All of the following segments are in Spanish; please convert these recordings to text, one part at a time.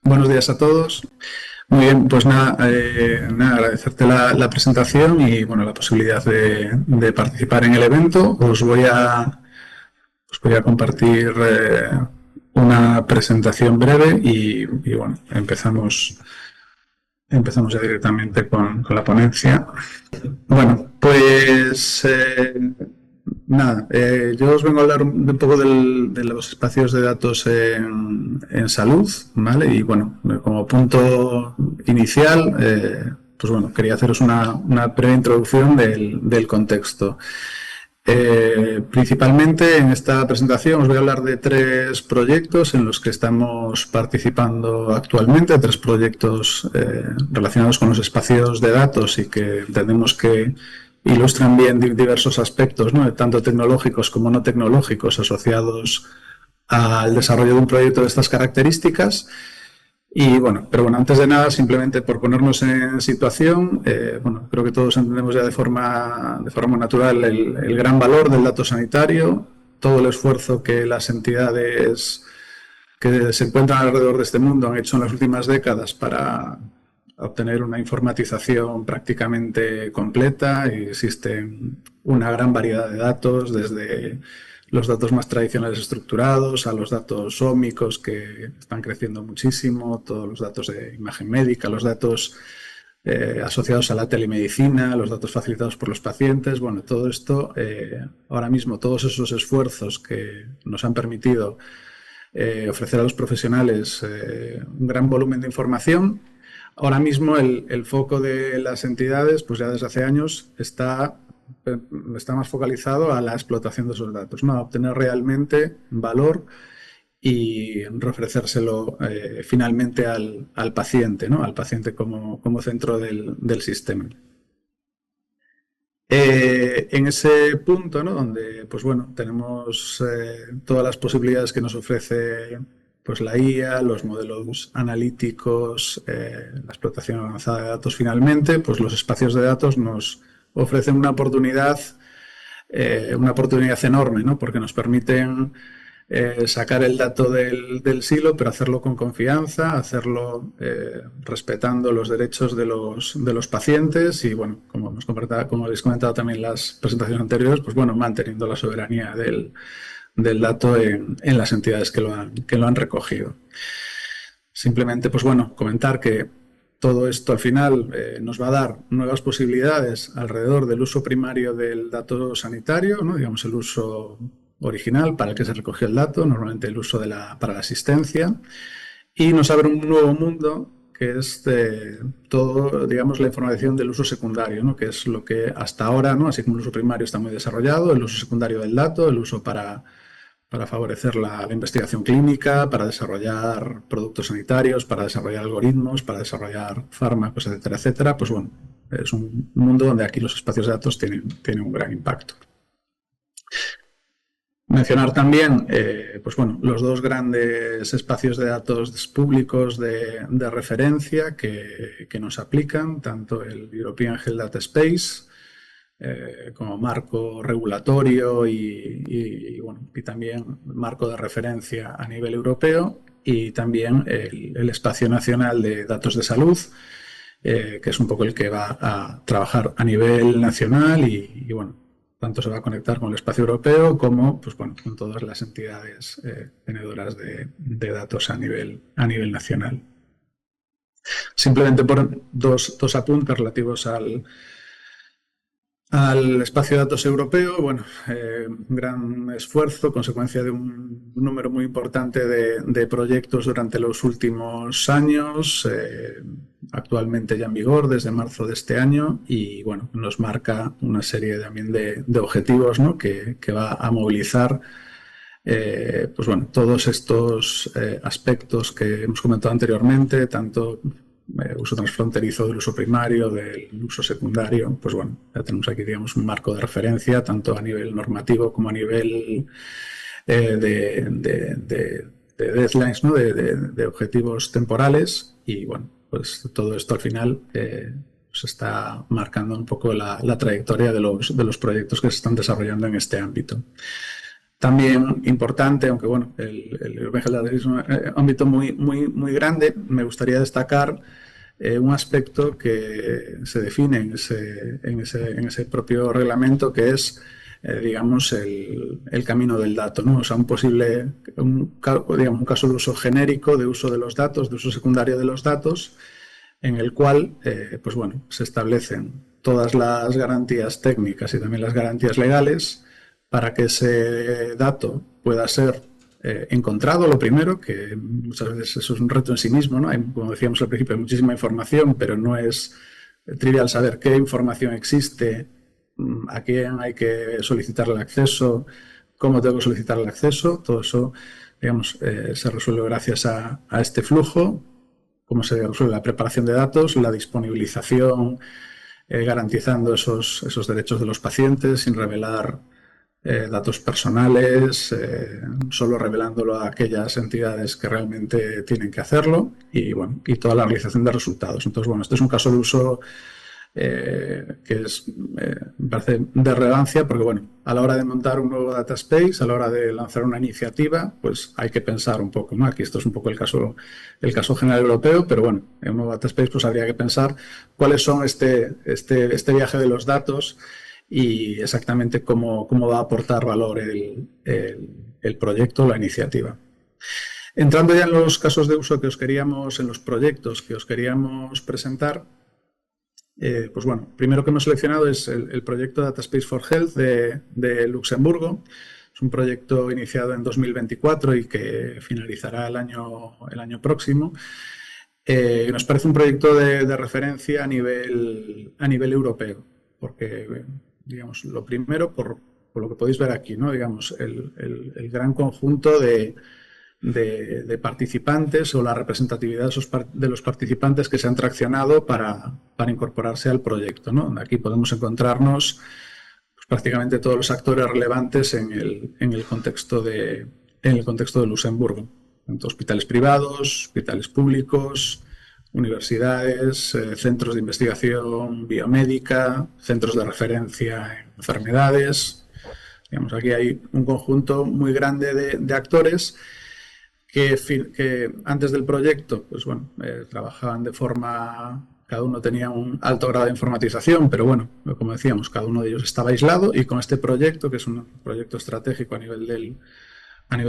Buenos días a todos. Muy bien, pues nada, agradecerte la presentación y bueno, la posibilidad de participar en el evento. Os voy a compartir una presentación breve y bueno, empezamos ya directamente con la ponencia. Bueno, pues nada, yo os vengo a hablar un poco de los espacios de datos en salud, ¿vale? Y bueno, como punto inicial, pues bueno, quería haceros una breve introducción del contexto. Principalmente en esta presentación os voy a hablar de 3 proyectos en los que estamos participando actualmente, 3 proyectos relacionados con los espacios de datos y que entendemos que ilustran bien diversos aspectos, ¿no?, tanto tecnológicos como no tecnológicos asociados al desarrollo de un proyecto de estas características. Y bueno, pero bueno, antes de nada, simplemente por ponernos en situación, bueno, creo que todos entendemos ya de forma natural el gran valor del dato sanitario, todo el esfuerzo que las entidades que se encuentran alrededor de este mundo han hecho en las últimas décadas para obtener una informatización prácticamente completa, y existe una gran variedad de datos, desde los datos más tradicionales estructurados a los datos ómicos que están creciendo muchísimo, todos los datos de imagen médica, los datos asociados a la telemedicina, los datos facilitados por los pacientes. Bueno, todo esto, ahora mismo, todos esos esfuerzos que nos han permitido ofrecer a los profesionales un gran volumen de información. Ahora mismo el foco de las entidades, pues ya desde hace años, está más focalizado a la explotación de esos datos, ¿no?, a obtener realmente valor y ofrecérselo finalmente al paciente, ¿no?, al paciente como centro del sistema. En ese punto, ¿no?, donde pues bueno, tenemos todas las posibilidades que nos ofrece pues la IA, los modelos analíticos, la explotación avanzada de datos, finalmente, pues los espacios de datos nos ofrecen una oportunidad enorme, ¿no?, porque nos permiten sacar el dato del silo, pero hacerlo con confianza, hacerlo respetando los derechos de los pacientes y, bueno, como habéis comentado también en las presentaciones anteriores, pues bueno, manteniendo la soberanía del dato en las entidades que lo han recogido. Simplemente, pues bueno, comentar que todo esto al final nos va a dar nuevas posibilidades alrededor del uso primario del dato sanitario, ¿no?, digamos el uso original para el que se recogió el dato, normalmente el uso para la asistencia, y nos abre un nuevo mundo que es todo, digamos, la información del uso secundario, ¿no?, que es lo que hasta ahora, ¿no?, así como el uso primario está muy desarrollado, el uso secundario del dato, el uso para favorecer la investigación clínica, para desarrollar productos sanitarios, para desarrollar algoritmos, para desarrollar fármacos, etcétera, etcétera. Pues bueno, es un mundo donde aquí los espacios de datos tienen un gran impacto. Mencionar también pues bueno, los 2 grandes espacios de datos públicos de referencia que nos aplican, tanto el European Health Data Space como marco regulatorio y también marco de referencia a nivel europeo, y también el Espacio Nacional de Datos de Salud, que es un poco el que va a trabajar a nivel nacional y bueno, tanto se va a conectar con el espacio europeo como pues, bueno, con todas las entidades tenedoras de datos a nivel nacional. Simplemente por dos apuntes relativos al espacio de datos europeo. Bueno, un gran esfuerzo, consecuencia de un número muy importante de proyectos durante los últimos años, actualmente ya en vigor desde marzo de este año, y bueno, nos marca una serie también de objetivos, ¿no?, que va a movilizar pues bueno, todos estos aspectos que hemos comentado anteriormente, tanto uso transfronterizo del uso primario, del uso secundario. Pues bueno, ya tenemos aquí, digamos, un marco de referencia tanto a nivel normativo como a nivel de deadlines, ¿no?, de objetivos temporales, y bueno, pues todo esto al final se está marcando un poco la trayectoria de los proyectos que se están desarrollando en este ámbito. También importante, aunque bueno, el Urban Health Data es un ámbito muy grande, me gustaría destacar un aspecto que se define en ese propio reglamento, que es, digamos, el camino del dato, ¿no? O sea, un caso de uso genérico, de uso de los datos, de uso secundario de los datos, en el cual, pues bueno, se establecen todas las garantías técnicas y también las garantías legales para que ese dato pueda ser encontrado, lo primero, que muchas veces eso es un reto en sí mismo, ¿no? Hay, como decíamos al principio, hay muchísima información, pero no es trivial saber qué información existe, a quién hay que solicitar el acceso, cómo tengo que solicitar el acceso. Todo eso, digamos, se resuelve gracias a este flujo, cómo se resuelve la preparación de datos, la disponibilización, garantizando esos derechos de los pacientes sin revelar datos personales, solo revelándolo a aquellas entidades que realmente tienen que hacerlo, y bueno, y toda la realización de resultados. Entonces, bueno, este es un caso de uso que me parece de relevancia, porque bueno, a la hora de montar un nuevo data space, a la hora de lanzar una iniciativa, pues hay que pensar un poco, ¿no? Aquí esto es un poco el caso general europeo, pero bueno, en un nuevo data space pues habría que pensar cuáles son este viaje de los datos y exactamente cómo va a aportar valor el proyecto, la iniciativa. Entrando ya en los casos de uso en los proyectos que os queríamos presentar, pues bueno, primero que hemos seleccionado es el proyecto Data Space for Health de Luxemburgo. Es un proyecto iniciado en 2024 y que finalizará el año próximo. Nos parece un proyecto de referencia a nivel europeo, porque, digamos, lo primero, por lo que podéis ver aquí, ¿no? Digamos, el gran conjunto de participantes o la representatividad de los participantes que se han traccionado para incorporarse al proyecto, ¿no? Aquí podemos encontrarnos pues, prácticamente todos los actores relevantes en el contexto de Luxemburgo. Tanto hospitales privados, hospitales públicos, universidades, centros de investigación biomédica, centros de referencia en enfermedades. Digamos, aquí hay un conjunto muy grande de actores que antes del proyecto, pues bueno, trabajaban de forma, cada uno tenía un alto grado de informatización, pero bueno, como decíamos, cada uno de ellos estaba aislado, y con este proyecto, que es un proyecto estratégico a nivel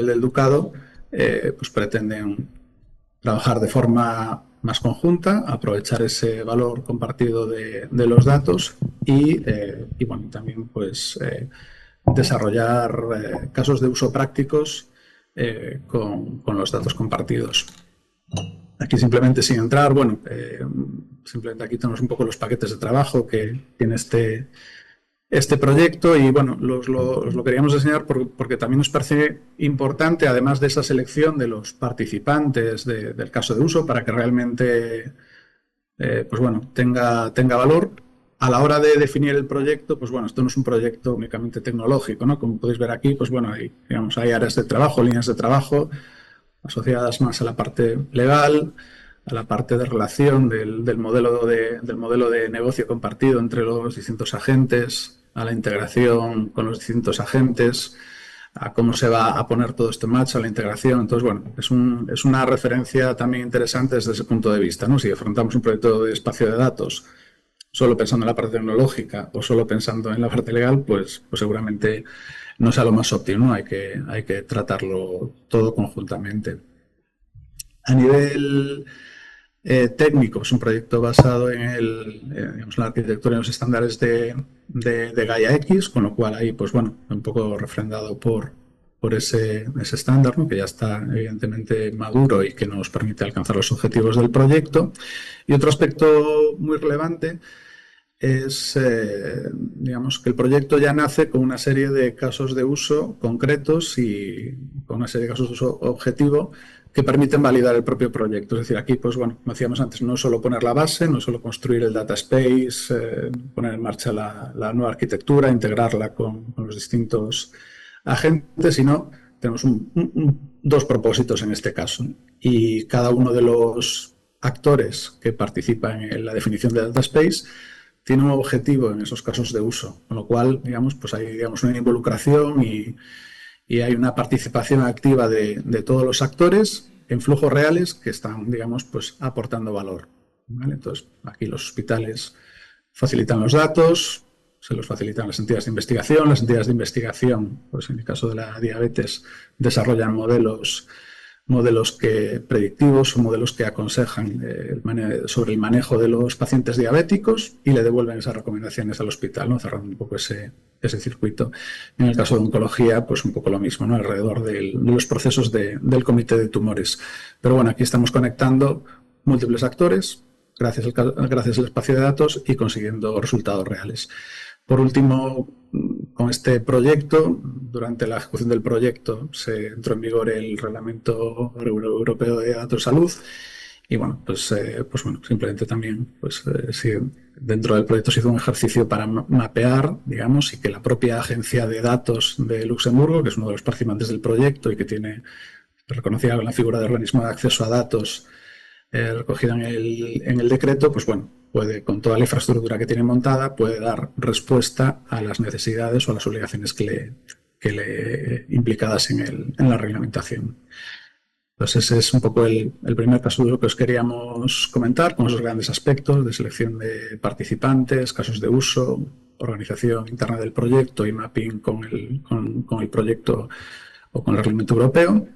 del Ducado, pues pretenden trabajar de forma más conjunta, aprovechar ese valor compartido de los datos y bueno, también pues desarrollar casos de uso prácticos con los datos compartidos. Aquí simplemente sin entrar, bueno, simplemente aquí tenemos un poco los paquetes de trabajo que tiene este proyecto, y bueno, os lo queríamos enseñar porque también nos parece importante, además de esa selección de los participantes del caso de uso, para que realmente pues bueno, tenga valor. A la hora de definir el proyecto, pues bueno, esto no es un proyecto únicamente tecnológico, ¿no? Como podéis ver aquí, pues bueno, hay áreas de trabajo, líneas de trabajo asociadas más a la parte legal, a la parte de relación del modelo de negocio compartido entre los distintos agentes, a la integración con los distintos agentes, a cómo se va a poner todo esto en marcha, a la integración. Entonces, bueno, es una referencia también interesante desde ese punto de vista, ¿no? Si afrontamos un proyecto de espacio de datos solo pensando en la parte tecnológica o solo pensando en la parte legal, pues seguramente no sea lo más óptimo, ¿no? Hay que tratarlo todo conjuntamente. A nivel técnico, es un proyecto basado en la arquitectura y los estándares de Gaia X, con lo cual ahí, pues bueno, un poco refrendado por ese estándar, ¿no? Que ya está evidentemente maduro y que nos permite alcanzar los objetivos del proyecto. Y otro aspecto muy relevante es, digamos, que el proyecto ya nace con una serie de casos de uso concretos y con una serie de casos de uso objetivo que permiten validar el propio proyecto. Es decir, aquí, pues bueno, como decíamos antes, no es solo poner la base, no es solo construir el data space, poner en marcha la nueva arquitectura, integrarla con los distintos agentes, sino tenemos dos propósitos en este caso. Y cada uno de los actores que participan en la definición del data space tiene un objetivo en esos casos de uso, con lo cual, digamos, pues hay una involucración y y hay una participación activa de todos los actores en flujos reales que están, digamos, pues aportando valor, ¿vale? Entonces, aquí los hospitales facilitan los datos, se los facilitan las entidades de investigación, pues en el caso de la diabetes, desarrollan modelos predictivos o modelos que aconsejan sobre el manejo de los pacientes diabéticos y le devuelven esas recomendaciones al hospital, ¿no? Cerrando un poco ese circuito. En el caso de oncología, pues un poco lo mismo, ¿no? Alrededor de los procesos del comité de tumores. Pero bueno, aquí estamos conectando múltiples actores gracias al espacio de datos y consiguiendo resultados reales. Por último, con este proyecto, durante la ejecución del proyecto, se entró en vigor el Reglamento Europeo de Datos de Salud y bueno, pues bueno, simplemente también, sí, dentro del proyecto se hizo un ejercicio para mapear, digamos, y que la propia Agencia de Datos de Luxemburgo, que es uno de los participantes del proyecto y que tiene reconocida con la figura de organismo de acceso a datos recogida en el decreto, pues bueno, puede, con toda la infraestructura que tiene montada, puede dar respuesta a las necesidades o a las obligaciones que le implicadas en la reglamentación. Entonces ese es un poco el primer caso de lo que os queríamos comentar, con esos grandes aspectos de selección de participantes, casos de uso, organización interna del proyecto y mapping con el proyecto o con el reglamento europeo.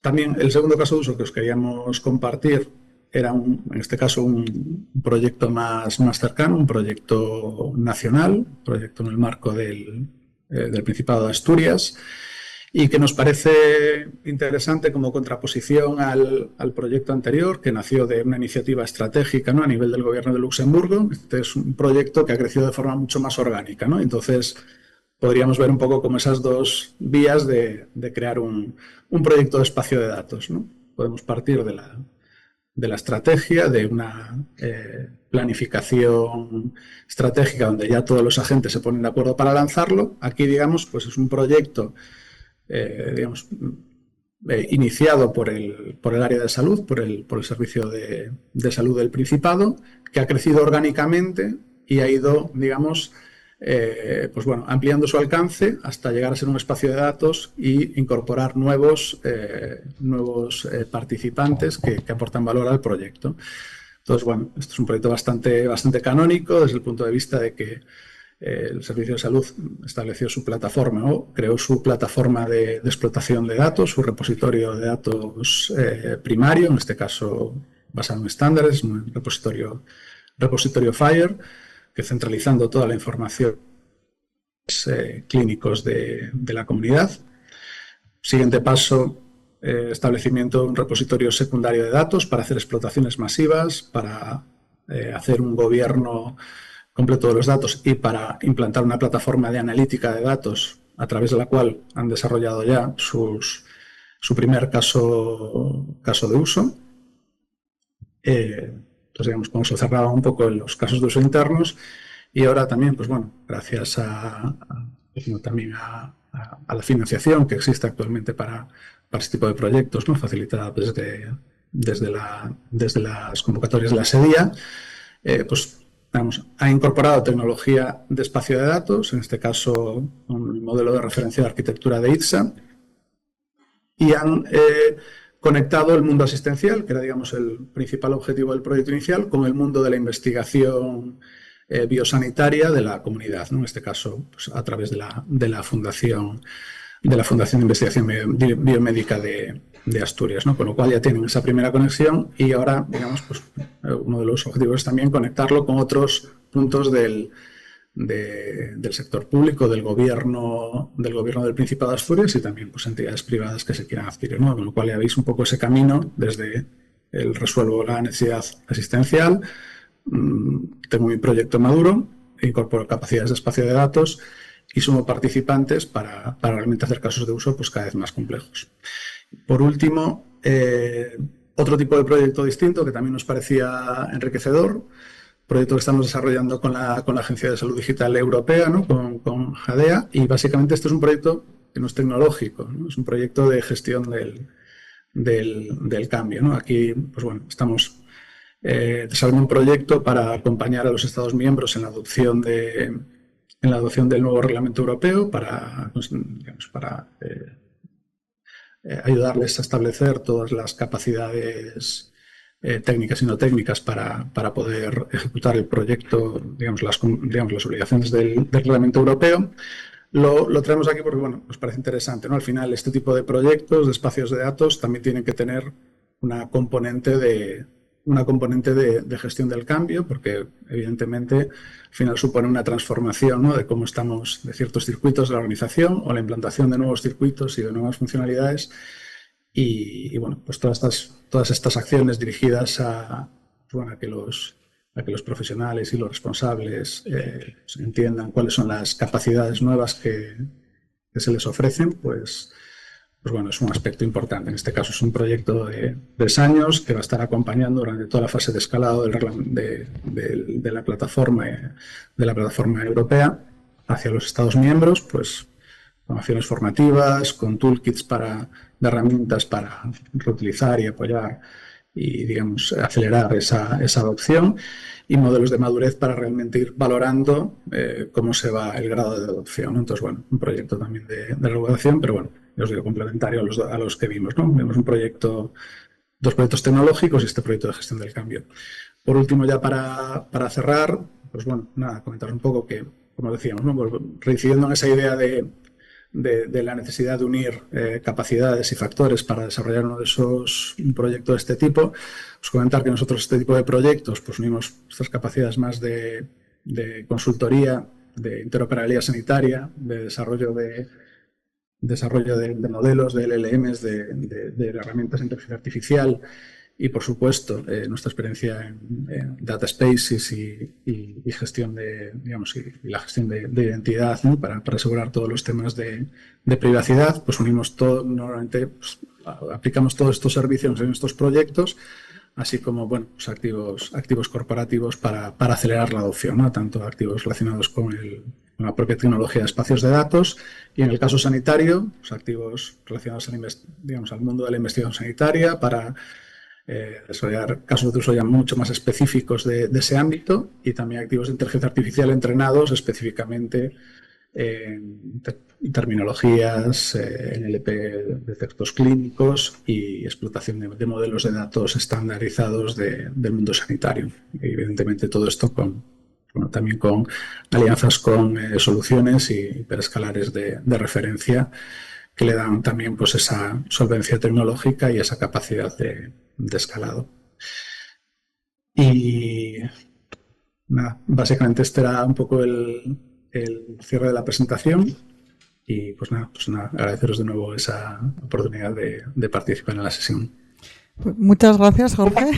También el segundo caso de uso que os queríamos compartir era, en este caso, un proyecto más cercano, un proyecto nacional, un proyecto en el marco del Principado de Asturias, y que nos parece interesante como contraposición al proyecto anterior, que nació de una iniciativa estratégica, ¿no?, a nivel del Gobierno de Luxemburgo. Este es un proyecto que ha crecido de forma mucho más orgánica, ¿no? Entonces, podríamos ver un poco como esas dos vías de crear un proyecto de espacio de datos, ¿no? Podemos partir de la estrategia, de una planificación estratégica donde ya todos los agentes se ponen de acuerdo para lanzarlo. Aquí, digamos, pues es un proyecto, digamos, iniciado por el área de salud, por el Servicio de Salud del Principado, que ha crecido orgánicamente y ha ido, digamos, pues bueno, ampliando su alcance hasta llegar a ser un espacio de datos y incorporar nuevos participantes que aportan valor al proyecto. Entonces, bueno, esto es un proyecto bastante canónico desde el punto de vista de que el Servicio de Salud estableció su plataforma o creó su plataforma de explotación de datos, su repositorio de datos primario, en este caso basado en estándares, un repositorio FHIR, que centralizando toda la información clínicos de la comunidad. Siguiente paso, establecimiento de un repositorio secundario de datos para hacer explotaciones masivas, para hacer un gobierno completo de los datos y para implantar una plataforma de analítica de datos a través de la cual han desarrollado ya su primer caso de uso. Entonces, digamos, con eso cerraba un poco los casos de uso internos y ahora también, pues bueno, gracias también a la financiación que existe actualmente para este tipo de proyectos, ¿no?, facilitada desde las convocatorias de la SEDIA, pues ha incorporado tecnología de espacio de datos, en este caso un modelo de referencia de arquitectura de ITSA, y han conectado el mundo asistencial, que era, digamos, el principal objetivo del proyecto inicial, con el mundo de la investigación biosanitaria de la comunidad, ¿no?, en este caso pues, a través de la Fundación de Investigación Biomédica de Asturias, ¿no? Con lo cual ya tienen esa primera conexión y ahora, digamos, pues uno de los objetivos es también conectarlo con otros puntos del sector público, del gobierno del Principado de Asturias y también pues entidades privadas que se quieran adquirir, ¿no? Con lo cual ya veis un poco ese camino desde el resuelvo la necesidad asistencial, tengo mi proyecto maduro, incorporo capacidades de espacio de datos y sumo participantes para realmente hacer casos de uso pues cada vez más complejos. Por último, otro tipo de proyecto distinto que también nos parecía enriquecedor, proyecto que estamos desarrollando con la Agencia de Salud Digital Europea, ¿no?, con JADEA, y básicamente este es un proyecto que no es tecnológico, ¿no?, es un proyecto de gestión del cambio, ¿no? Aquí, pues bueno, estamos desarrollando un proyecto para acompañar a los Estados miembros en la adopción de en la adopción del nuevo reglamento europeo para, pues, digamos, para ayudarles a establecer todas las capacidades técnicas y no técnicas para poder ejecutar el proyecto, digamos, las obligaciones del reglamento europeo. Lo traemos aquí porque, bueno, nos parece interesante, ¿no? Al final, este tipo de proyectos, de espacios de datos, también tienen que tener una componente de gestión del cambio, porque evidentemente al final supone una transformación, ¿no?, de cómo estamos, de ciertos circuitos de la organización, o la implantación de nuevos circuitos y de nuevas funcionalidades. Y bueno, pues todas estas acciones dirigidas bueno, a que los profesionales y los responsables entiendan cuáles son las capacidades nuevas que se les ofrecen, pues bueno, es un aspecto importante. En este caso es un proyecto de 3 años que va a estar acompañando durante toda la fase de escalado de la plataforma europea hacia los Estados miembros, pues con acciones formativas, con toolkits de herramientas para reutilizar y apoyar y, digamos, acelerar esa adopción, y modelos de madurez para realmente ir valorando cómo se va el grado de adopción, ¿no? Entonces, bueno, un proyecto también de regulación, pero bueno, ya os digo, complementario a los que vimos, ¿no? Vemos dos proyectos tecnológicos y este proyecto de gestión del cambio. Por último, ya para cerrar, pues bueno, nada, comentaros un poco que, como decíamos, ¿no?, pues, reincidiendo en esa idea de la necesidad de unir capacidades y factores para desarrollar un proyecto de este tipo, os comentar que nosotros este tipo de proyectos pues unimos estas capacidades más de consultoría, de interoperabilidad sanitaria, de desarrollo de modelos, de LLMs, de herramientas de inteligencia artificial y, por supuesto, nuestra experiencia en data spaces y gestión y la gestión de identidad, ¿no?, para asegurar todos los temas de privacidad. Pues unimos todo, normalmente pues, aplicamos todos estos servicios en estos proyectos, así como, bueno, pues activos corporativos para acelerar la adopción, ¿no?, tanto activos relacionados con la propia tecnología de espacios de datos, y en el caso sanitario, pues activos relacionados al mundo de la investigación sanitaria para desarrollar casos de uso ya mucho más específicos de ese ámbito, y también activos de inteligencia artificial entrenados específicamente en terminologías, NLP de textos clínicos y explotación de modelos de datos estandarizados del mundo sanitario. Y evidentemente todo esto también con alianzas con soluciones y hiperescalares de referencia que le dan también pues esa solvencia tecnológica y esa capacidad de escalado. Y nada, básicamente este era un poco el cierre de la presentación, y pues nada, agradeceros de nuevo esa oportunidad de participar en la sesión. Muchas gracias, Jorge.